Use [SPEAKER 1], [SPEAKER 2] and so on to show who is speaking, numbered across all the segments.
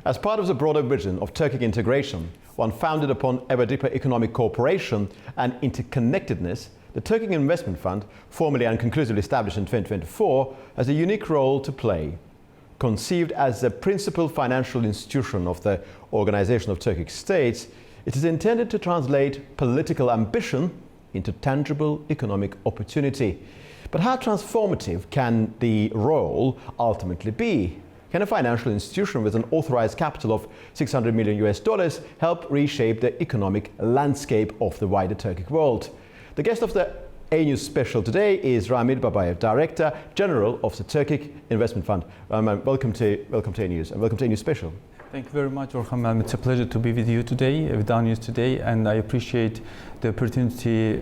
[SPEAKER 1] As part of the broader vision of Turkic integration, one founded upon ever deeper economic cooperation and interconnectedness, the Turkic Investment Fund, formally and conclusively established in 2024, has a unique role to play. Conceived as the principal financial institution of the Organization of Turkic States, it is intended to translate political ambition into tangible economic opportunity. But how transformative can the role ultimately be? Can a financial institution with an authorized capital of $600 million help reshape the economic landscape of the wider Turkic world? The guest of the AnewZ Special today is Ramil Babayev, Director General of the Turkic Investment Fund. Welcome to AnewZ and welcome to AnewZ Special.
[SPEAKER 2] Thank you very much, Orhan. It's a pleasure to be with you today, with AnewZ today, and I appreciate the opportunity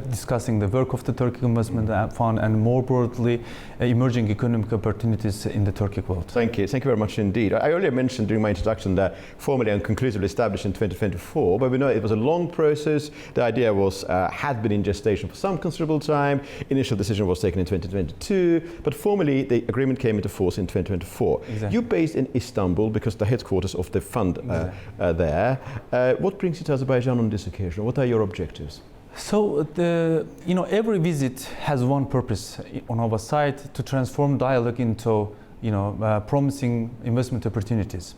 [SPEAKER 2] discussing the work of the Turkic Investment Fund and more broadly emerging economic opportunities in the Turkic world.
[SPEAKER 1] Thank you very much indeed. I earlier mentioned during my introduction that formally and conclusively established in 2024, but we know it was a long process. The idea was had been in gestation for some considerable time. Initial decision was taken in 2022, but formally the agreement came into force in 2024.
[SPEAKER 2] Exactly.
[SPEAKER 1] You're based in Istanbul because the headquarters of the fund there. What brings you to Azerbaijan on this occasion? What are your objectives?
[SPEAKER 2] So every visit has one purpose on our side: to transform dialogue into promising investment opportunities,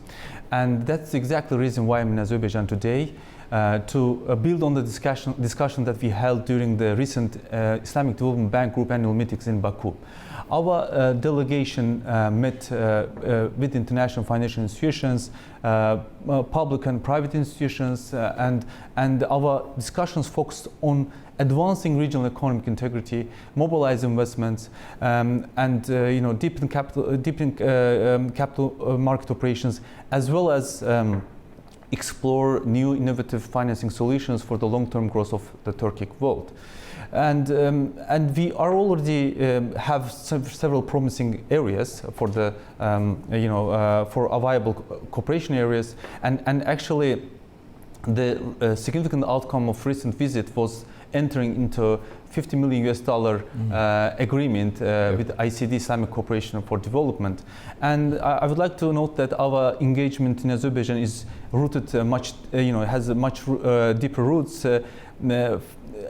[SPEAKER 2] and that's exactly the reason why I'm in Azerbaijan today, to build on the discussion that we held during the recent Islamic Development Bank Group annual meetings in Baku. Our delegation met with international financial institutions, public and private institutions, and our discussions focused on advancing regional economic integrity, mobilize investments, and deepen capital market operations, as well as explore new innovative financing solutions for the long-term growth of the Turkic world. And we are already have several promising areas for the for viable cooperation areas, and actually the significant outcome of recent visit was entering into $50 million agreement with ICD, Islamic Cooperation for Development. And I would like to note that our engagement in Azerbaijan is rooted has much deeper roots.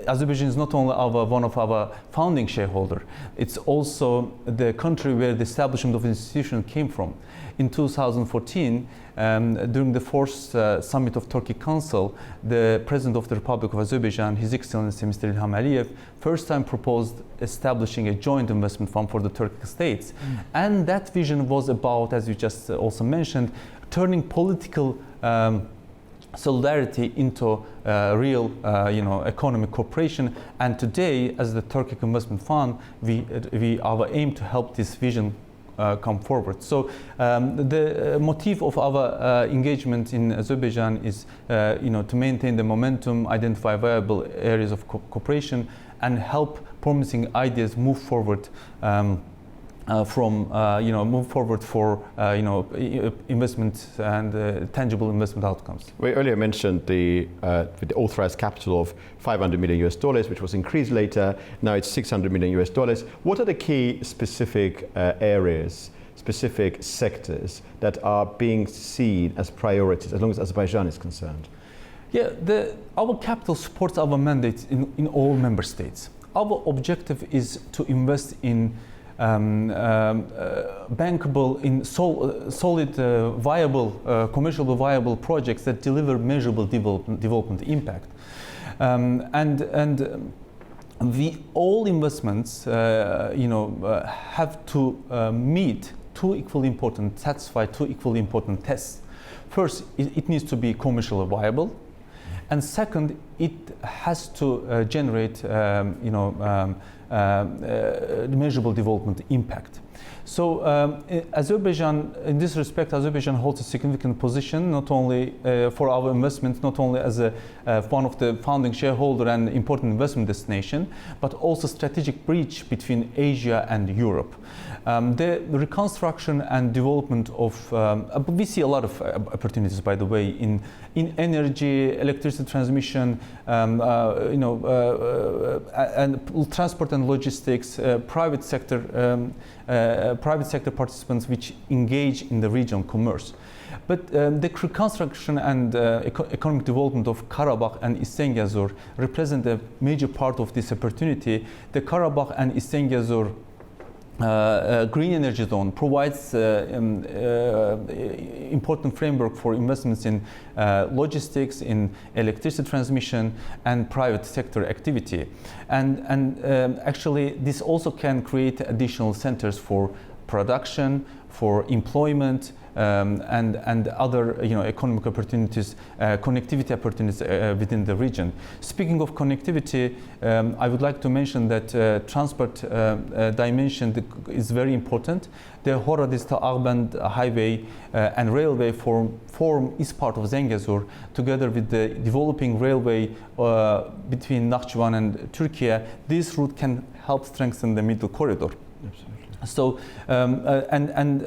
[SPEAKER 2] Azerbaijan is not only one of our founding shareholders, it's also the country where the establishment of the institution came from. In 2014, during the fourth summit of Turkic Council, the President of the Republic of Azerbaijan, His Excellency Mr. İlham Aliyev, first time proposed establishing a joint investment fund for the Turkic states. And that vision was about, as you just also mentioned, turning political solidarity into real economic cooperation. And today, as the Turkic Investment Fund, our aim to help this vision come forward. So the motive of our engagement in Azerbaijan is to maintain the momentum, identify viable areas of cooperation, and help promising ideas move forward move forward for investment and tangible investment outcomes.
[SPEAKER 1] We earlier mentioned the authorized capital of $500 million, which was increased later. Now it's $600 million. What are the key specific areas, specific sectors that are being seen as priorities as long as Azerbaijan is concerned?
[SPEAKER 2] Yeah, our capital supports our mandate in all member states. Our objective is to invest in bankable, in solid, viable, commercially viable projects that deliver measurable development impact. All investments, have to satisfy two equally important tests. First, it needs to be commercially viable, and second, it has to generate, measurable development impact. So Azerbaijan, in this respect, Azerbaijan holds a significant position, not only for our investments, not only as one of the founding shareholder and important investment destination, but also strategic bridge between Asia and Europe. The reconstruction and development of, we see a lot of opportunities, by the way, in energy, electricity transmission, and transport and logistics, private sector private sector participants which engage in the regional commerce. But the reconstruction and economic development of Karabakh and Istengazur represent a major part of this opportunity. The Karabakh and Istengazur green energy zone provides important framework for investments in logistics, in electricity transmission, and private sector activity. And actually, this also can create additional centers for production, for employment, and other economic opportunities, connectivity opportunities within the region. Speaking of connectivity, I would like to mention that transport dimension is very important. The Horadis-Ağband highway and railway form is part of Zengezur, together with the developing railway between Nakhchivan and Turkey. This route can help strengthen the middle corridor.
[SPEAKER 1] Absolutely.
[SPEAKER 2] So, and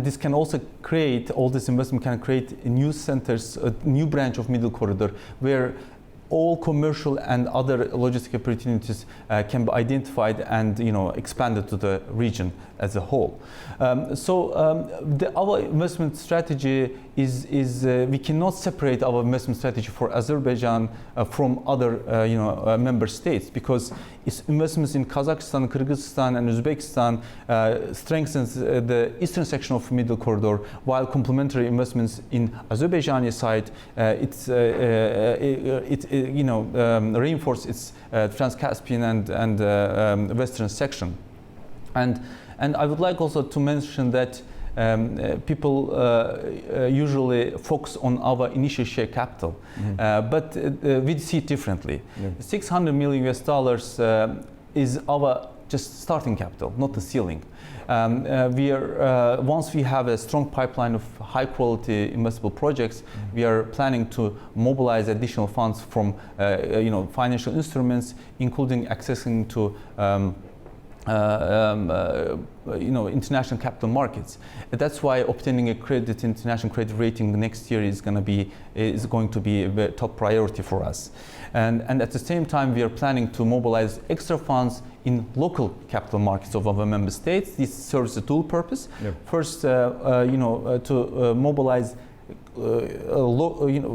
[SPEAKER 2] this can also create, all this investment can create new centers, a new branch of middle corridor, where all commercial and other logistic opportunities can be identified and expanded to the region as a whole. Our investment strategy is we cannot separate our investment strategy for Azerbaijan from other member states, because its investments in Kazakhstan, Kyrgyzstan, and Uzbekistan strengthens the eastern section of middle corridor, while complementary investments in Azerbaijani side reinforce its Trans-Caspian and western section. And I would like also to mention that people usually focus on our initial share capital, but we see it differently. Yeah. $600 million is our just starting capital, not the ceiling. Once we have a strong pipeline of high quality investable projects, we are planning to mobilize additional funds from financial instruments, including accessing to international capital markets. That's why obtaining a international credit rating next year is going to be a top priority for us. And at the same time, we are planning to mobilize extra funds in local capital markets of our member states. This serves a dual purpose. Yep. First, to mobilize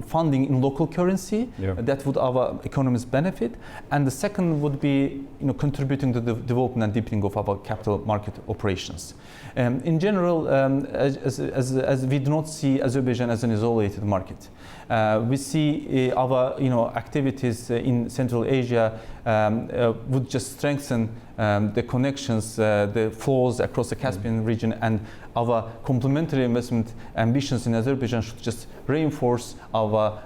[SPEAKER 2] funding in local currency, that would our economies benefit, and the second would be contributing to the development and deepening of our capital market operations. In general, as we do not see Azerbaijan as an isolated market, we see our activities in Central Asia would just strengthen the connections, the flows across the Caspian region, and our complementary investment ambitions in Azerbaijan should just reinforce our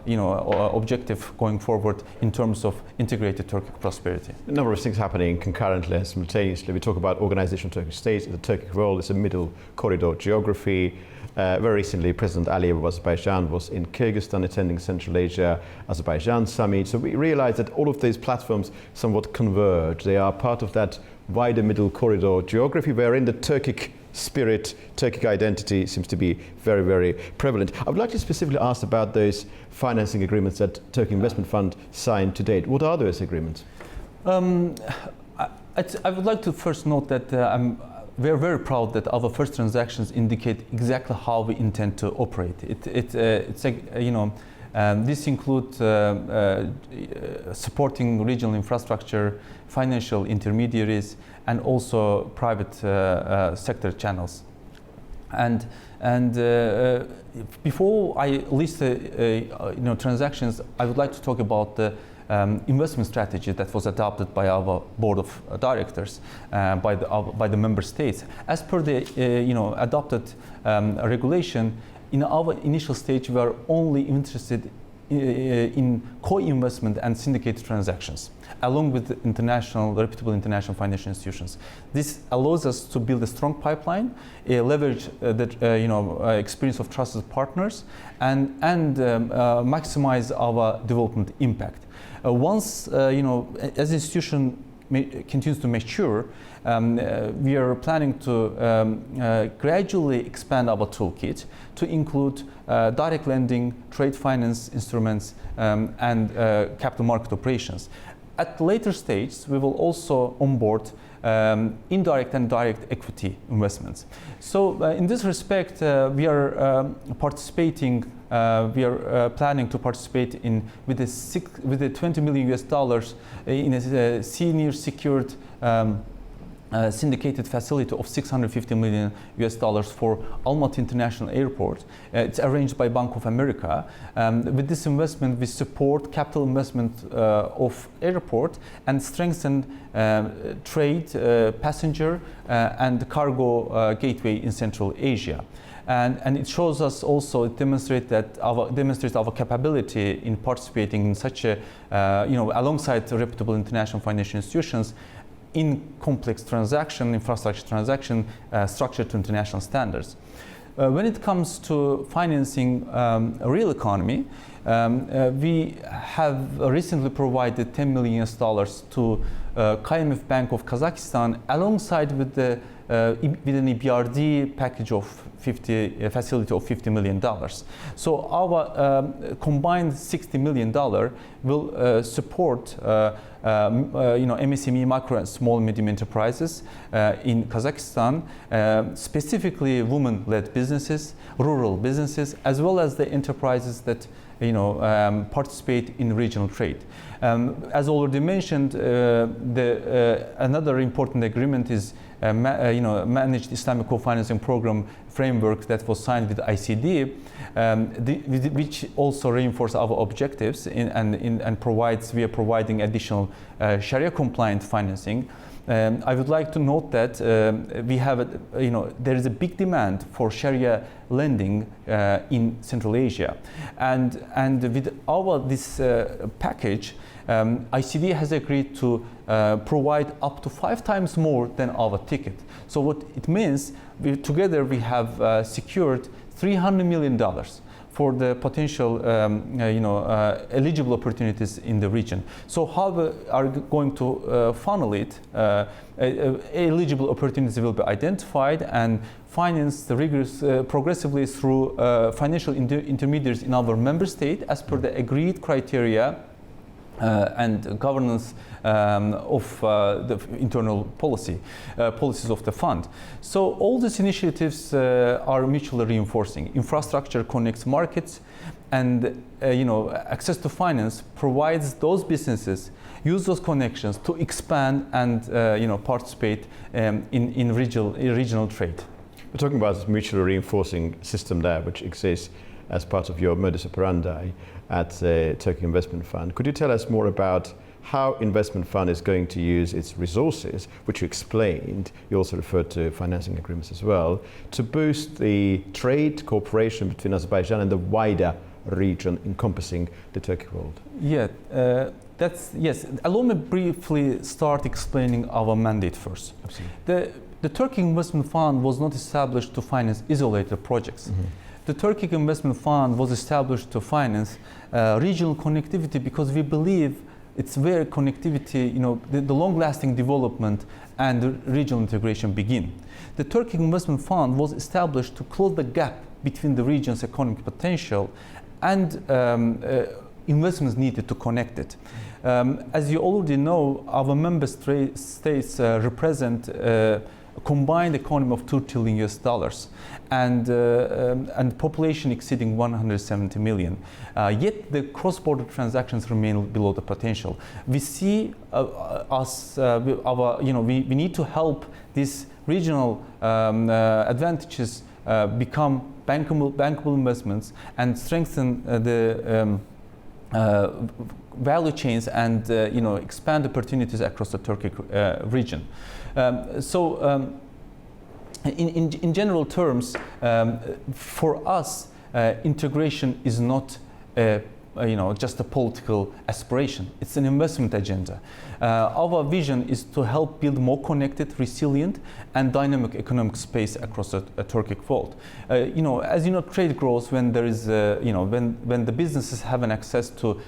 [SPEAKER 2] objective going forward in terms of integrated Turkic prosperity.
[SPEAKER 1] A number of things happening concurrently and simultaneously. We talk about organization of Turkish states, the Turkic role is a middle corridor geography. Very recently, President Aliyev of Azerbaijan was in Kyrgyzstan attending Central Asia Azerbaijan Summit. So we realize that all of these platforms somewhat converge. They are part of that wider middle corridor geography, wherein the Turkic spirit, Turkic identity seems to be very, very prevalent. I would like to specifically ask about those financing agreements that Turkic Investment Fund signed to date. What are those agreements?
[SPEAKER 2] I would like to first note that we're very proud that our first transactions indicate exactly how we intend to operate. This includes supporting regional infrastructure, financial intermediaries, and also private sector channels. And before I list transactions, I would like to talk about the investment strategy that was adopted by our board of directors, by the member states. As per the adopted regulation, in our initial stage, we are only interested in co-investment and syndicated transactions, along with reputable international financial institutions. This allows us to build a strong pipeline, leverage the experience of trusted partners, and maximize our development impact. Once as the institution continues to mature, we are planning to gradually expand our toolkit to include direct lending, trade finance instruments, and capital market operations. At later stages, we will also onboard indirect and direct equity investments. So in this respect, we are participating. We are planning to participate with a $20 million in a senior secured syndicated facility of $650 million for Almaty International Airport. It's arranged by Bank of America. With this investment, we support capital investment of airport and strengthen trade, passenger and cargo gateway in Central Asia. And it shows us also, it demonstrates our capability in participating in such a, alongside reputable international financial institutions, in complex infrastructure transaction structured to international standards. When it comes to financing real economy, we have recently provided $10 million to KMF Bank of Kazakhstan, alongside with an EBRD package of facility of $50 million. So our combined $60 million will support MSME, micro and small and medium enterprises in Kazakhstan, specifically women-led businesses, rural businesses, as well as the enterprises that participate in regional trade. As already mentioned, another important agreement is Managed Islamic Co-Financing Program framework that was signed with ICD, which also reinforces our objectives and we are providing additional Sharia-compliant financing. I would like to note that there is a big demand for Sharia lending in Central Asia, and with this package, ICD has agreed to provide up to 5 times more than our ticket. So what it means, together we have secured $300 million for the potential eligible opportunities in the region. So how we are going to funnel it? Eligible opportunities will be identified and financed progressively through financial intermediaries in our member state as per the agreed criteria and governance of the internal policies of the fund. So all these initiatives are mutually reinforcing. Infrastructure connects markets, and access to finance provides those businesses use those connections to expand and participate in regional trade.
[SPEAKER 1] We're talking about this mutually reinforcing system there, which exists as part of your modus operandi at the Turkic Investment Fund. Could you tell us more about how Investment Fund is going to use its resources, which you explained, you also referred to financing agreements as well, to boost the trade cooperation between Azerbaijan and the wider region encompassing the Turkic world?
[SPEAKER 2] Yeah, yes. Allow me briefly start explaining our mandate first.
[SPEAKER 1] Absolutely.
[SPEAKER 2] The Turkic Investment Fund was not established to finance isolated projects. Mm-hmm. The Turkic Investment Fund was established to finance regional connectivity, because we believe it's where connectivity, the long-lasting development and regional integration begin. The Turkic Investment Fund was established to close the gap between the region's economic potential and investments needed to connect it. As you already know, our member states represent a combined economy of $2 trillion and population exceeding 170 million. Yet the cross-border transactions remain below the potential. We see we need to help these regional advantages become bankable investments and strengthen the value chains and expand opportunities across the Turkic region. In general terms, for us, integration is not just a political aspiration. It's an investment agenda. Our vision is to help build more connected, resilient, and dynamic economic space across the Turkic world. As you know, trade grows when there is, when the businesses have an access to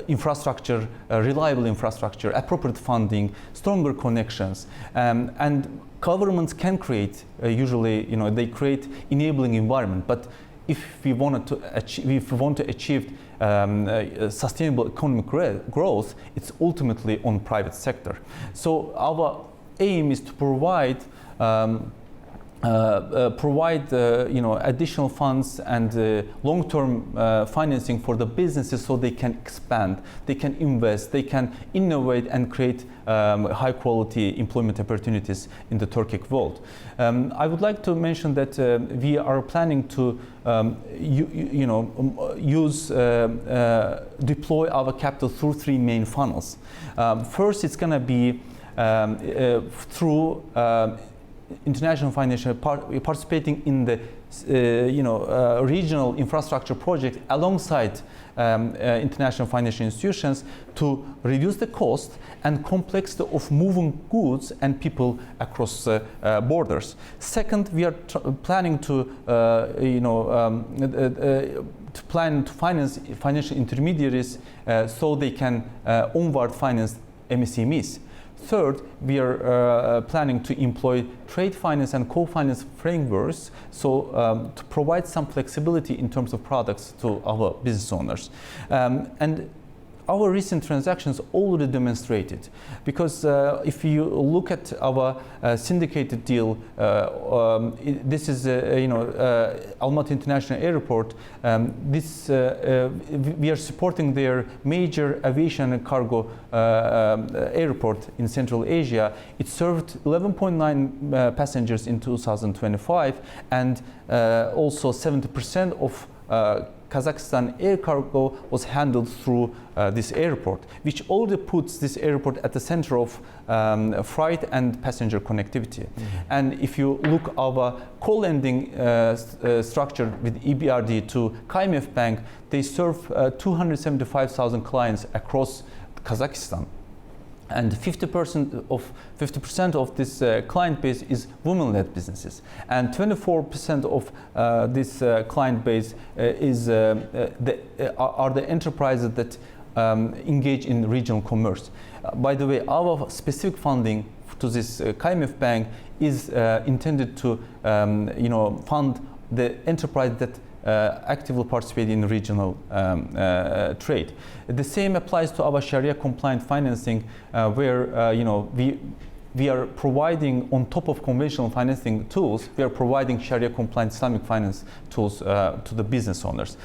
[SPEAKER 2] infrastructure, reliable infrastructure, appropriate funding, stronger connections, and governments can create, they create enabling environment. But if we want to achieve sustainable economic growth, it's ultimately on private sector. So our aim is to provide additional funds and long-term financing for the businesses so they can expand, they can invest, they can innovate and create high-quality employment opportunities in the Turkic world. I would like to mention that we are planning to deploy our capital through three main funnels. First, it's going to be through international financial participating in the regional infrastructure project alongside international financial institutions to reduce the cost and complexity of moving goods and people across borders. Second, we are planning to finance financial intermediaries so they can onward finance MSMEs. Third, we are planning to employ trade finance and co-finance frameworks to provide some flexibility in terms of products to our business owners. And our recent transactions already demonstrated, because if you look at our syndicated deal, this is Almaty International Airport. We are supporting their major aviation and cargo airport in Central Asia. It served 11.9 passengers in 2025, and also 70% of Kazakhstan air cargo was handled through this airport, which already puts this airport at the center of freight and passenger connectivity. And if you look our co-lending structure with EBRD to KMF Bank, they serve 275,000 clients across Kazakhstan. And 50% of this client base is women-led businesses, and 24% of this client base are the enterprises that engage in regional commerce. By the way, our specific funding to this KMF Bank is intended to fund the enterprise that actively participate in regional trade. The same applies to our Sharia compliant financing, where we are providing, on top of conventional financing tools, we are providing Sharia compliant Islamic finance tools to the business owners.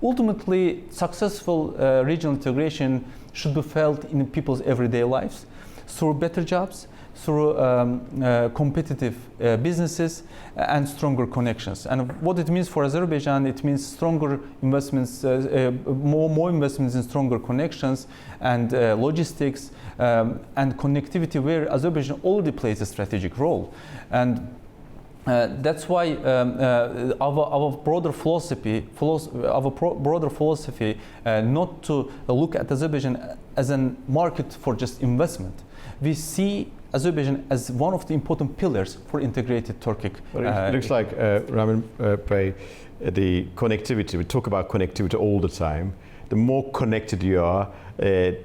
[SPEAKER 2] Ultimately, successful regional integration should be felt in people's everyday lives through better jobs, through competitive businesses and stronger connections. And what it means for Azerbaijan, it means stronger investments, more investments in stronger connections and logistics and connectivity, where Azerbaijan already plays a strategic role. And that's why our broader philosophy not to look at Azerbaijan as a market for just investment. We see Azerbaijan as one of the important pillars for integrated Turkic.
[SPEAKER 1] It looks like, Ramil Bey, the connectivity, we talk about connectivity all the time. The more connected you are,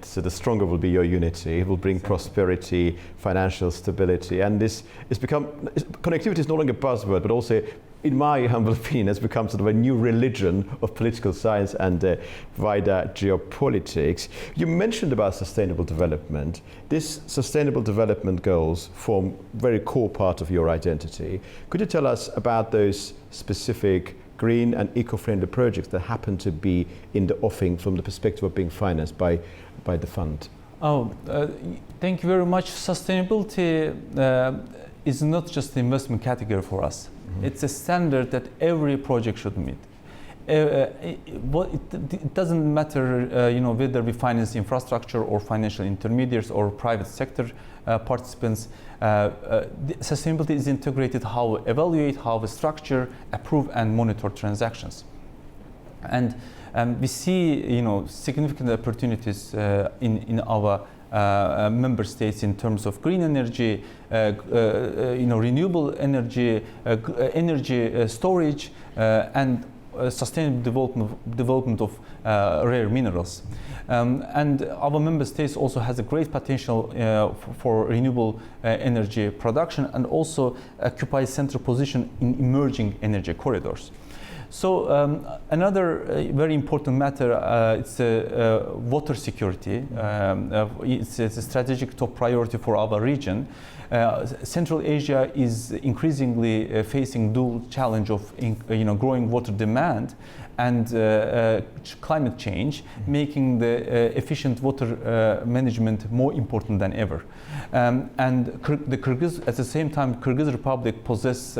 [SPEAKER 1] so the stronger will be your unity. It will bring prosperity, financial stability, and connectivity is no longer a buzzword, but also, in my humble opinion, has become sort of a new religion of political science and wider geopolitics. You mentioned about sustainable development. These sustainable development goals form a very core part of your identity. Could you tell us about those specific green and eco-friendly projects that happen to be in the offing from the perspective of being financed by the fund?
[SPEAKER 2] Thank you very much. Sustainability is not just the investment category for us. It's a standard that every project should meet. It doesn't matter, whether we finance infrastructure or financial intermediaries or private sector participants. Sustainability is integrated how we evaluate, how we structure, approve, and monitor transactions. And we see, significant opportunities in our member states in terms of green energy, renewable energy, energy storage, and sustainable development of rare minerals. And our member states also has a great potential for renewable energy production, and also occupies central position in emerging energy corridors. So another very important matter, it's water security. It's a strategic top priority for our region. Central Asia is increasingly facing dual challenge of growing water demand and climate change, making the efficient water management more important than ever. And the Kyrgyz, at the same time, Kyrgyz Republic possesses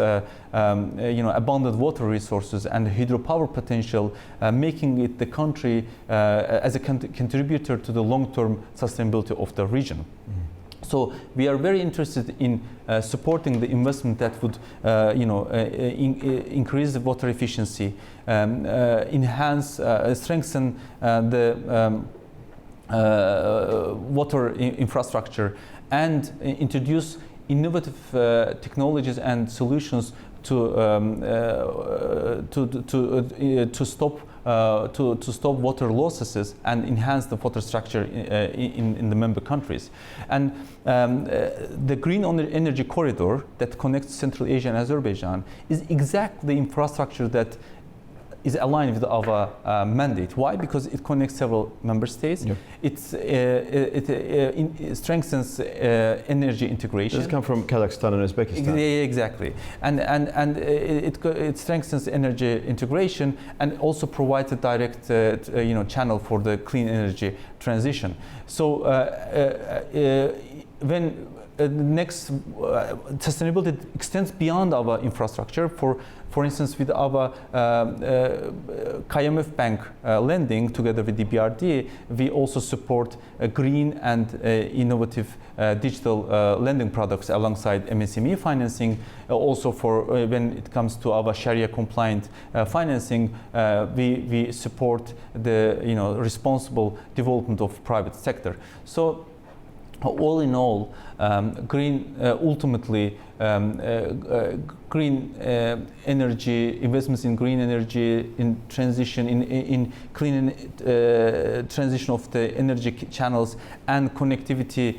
[SPEAKER 2] abundant water resources and hydropower potential, making it the country as a contributor to the long-term sustainability of the region. So we are very interested in supporting the investment that would, increase the water efficiency, enhance, strengthen the water infrastructure, and introduce innovative technologies and solutions to stop water losses and enhance the water structure in the member countries. And the green energy corridor that connects Central Asia and Azerbaijan is exactly the infrastructure that is aligned with our mandate. Why? Because it connects several member states. Yep. It strengthens energy integration.
[SPEAKER 1] Does it come from Kazakhstan and Uzbekistan?
[SPEAKER 2] Exactly, and it strengthens energy integration and also provides a direct channel for the clean energy transition. So when the next sustainability extends beyond our infrastructure. For instance, with our KMF Bank lending together with the BRD, we also support green and innovative digital lending products alongside MSME financing. Also, for when it comes to our Sharia compliant financing, we support the responsible development of private sector. So, all in all, ultimately, green energy, investments in green energy, in transition, in clean transition of the energy channels and connectivity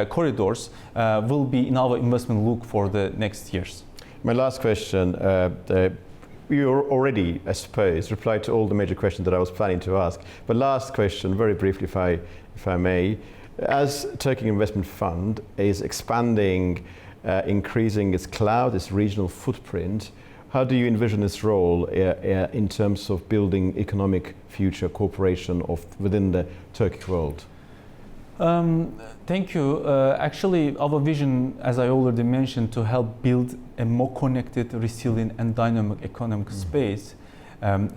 [SPEAKER 2] corridors will be in our investment look for the next years.
[SPEAKER 1] My last question, you already, I suppose, replied to all the major questions that I was planning to ask. But last question, very briefly, if I may. As Turkic Investment Fund is expanding, increasing its cloud, its regional footprint, how do you envision its role in terms of building economic future cooperation within the Turkic world?
[SPEAKER 2] Thank you. Actually, our vision, as I already mentioned, to help build a more connected, resilient and dynamic economic space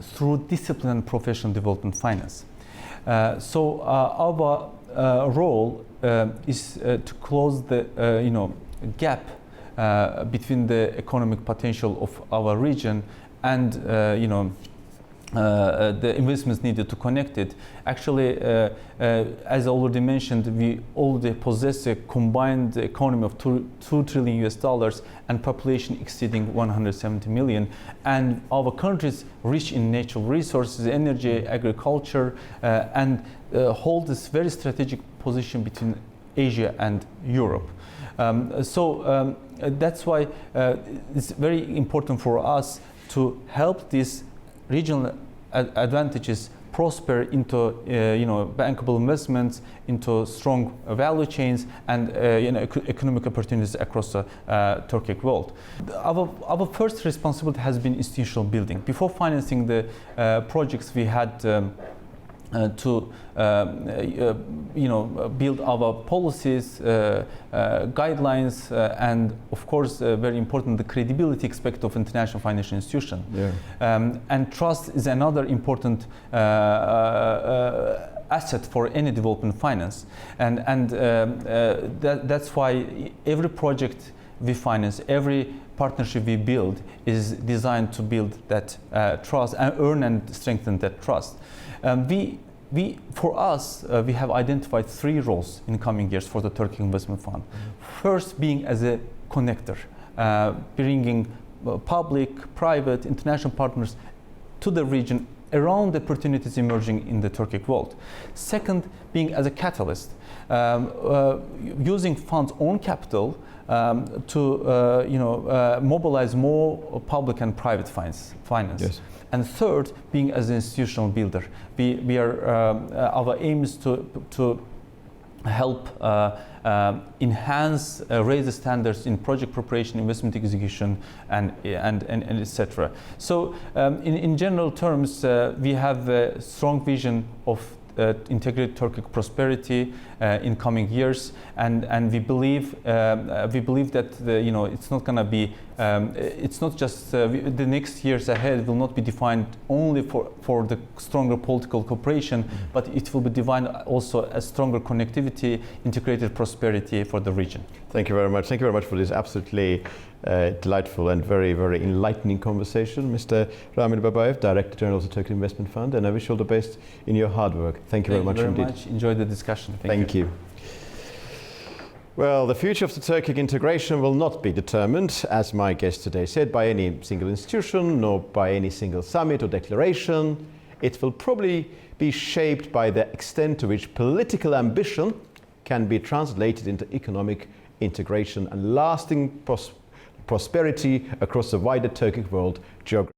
[SPEAKER 2] through disciplined and professional development finance. So our role is to close the gap between the economic potential of our region and the investments needed to connect it. Actually, as already mentioned, we already possess a combined economy of $2 trillion and population exceeding 170 million. And our countries rich in natural resources, energy, agriculture, and hold this very strategic position between Asia and Europe. That's why it's very important for us to help these regional advantages prosper into bankable investments, into strong value chains, and economic opportunities across the Turkic world. Our first responsibility has been institutional building. Before financing the projects, we had to build our policies, guidelines, and of course, very important, the credibility expected of international financial institution. Yeah. And trust is another important asset for any development finance, and that's why every project we finance, every partnership we build is designed to build that trust and earn and strengthen that trust. For us, we have identified 3 roles in coming years for the Turkic Investment Fund. First, being as a connector, bringing public, private, international partners to the region around the opportunities emerging in the Turkic world. Second, being as a catalyst, using funds' own capital to mobilize more public and private finance.
[SPEAKER 1] Yes.
[SPEAKER 2] And third, being as an institutional builder, our aim is to help enhance, raise the standards in project preparation, investment execution, and etc. So, in general terms, we have a strong vision of integrated Turkic prosperity in coming years, and we believe that it's not going to be it's not just the next years ahead will not be defined only for the stronger political cooperation, but it will be defined also as stronger connectivity, integrated prosperity for the region.
[SPEAKER 1] Thank you very much. Thank you very much for this absolutely delightful and very, very enlightening conversation, Mr. Ramil Babayev, Director General of the Turkic Investment Fund, and I wish you all the best in your hard work. Thank you very much indeed.
[SPEAKER 2] Thank you very much. Enjoyed the discussion.
[SPEAKER 1] Thank you. Well, the future of the Turkic integration will not be determined, as my guest today said, by any single institution, nor by any single summit or declaration. It will probably be shaped by the extent to which political ambition can be translated into economic integration and lasting prosperity across the wider Turkic world geography.